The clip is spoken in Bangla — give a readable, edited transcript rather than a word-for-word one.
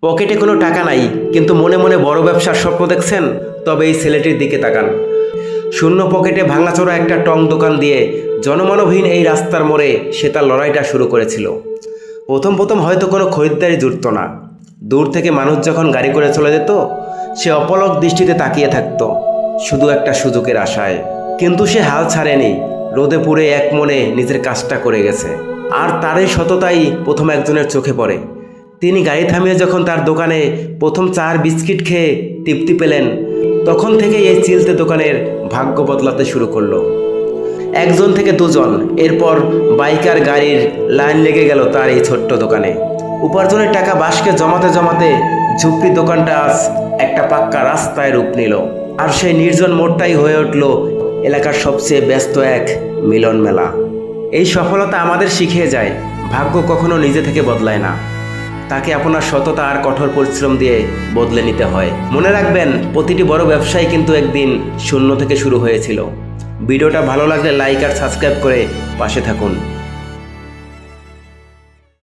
পকেটে কোনো টাকা নাই, কিন্তু মনে মনে বড় ব্যবসার স্বপ্ন দেখছেন? তবে এই ছেলেটির দিকে তাকান। শূন্য পকেটে ভাঙাচোরা একটা টং দোকান দিয়ে জনমানবহীন এই রাস্তার মোড়ে সে তার লড়াইটা শুরু করেছিল। প্রথম প্রথম হয়তো কোনো খরিদ্দারি জুটত না। দূর থেকে মানুষ যখন গাড়ি করে চলে যেত, সে অপলক দৃষ্টিতে তাকিয়ে থাকতো, শুধু একটা সুযোগের আশায়। কিন্তু সে হাল ছাড়েনি, রোদে পুড়ে এক মনে নিজের কাজটা করে গেছে। আর তারই সততাই প্রথম একজনের চোখে পড়ে। তিনি গাড়ি থামিয়ে যখন তার দোকানে প্রথম চার বিস্কিট খেয়ে তৃপ্তি পেলেন, তখন থেকেই এই চিলতে দোকানের ভাগ্য বদলাতে শুরু করলো। একজন থেকে দুজন, এরপর বাইকার গাড়ির লাইন লেগে গেল তার এই ছোট্ট দোকানে। উপার্জনের টাকা বাসকে জমাতে জমাতে ঝুপড়ি দোকানটা আজ একটা পাক্কা রাস্তায় রূপ নিল। আর সেই নির্জন মোড়টাই হয়ে উঠল এলাকার সবচেয়ে ব্যস্ত এক মিলন মেলা। এই সফলতা আমাদের শিখিয়ে যায়, ভাগ্য কখনো নিজে থেকে বদলায় না, তাকে আপনার সততা আর কঠোর পরিশ্রম দিয়ে বদলে নিতে হয়। মনে রাখবেন, প্রতিটি বড় ব্যবসায় কিন্তু একদিন শূন্য থেকে শুরু হয়েছিল। ভিডিওটা ভালো লাগলে লাইক আর সাবস্ক্রাইব করে পাশে থাকুন।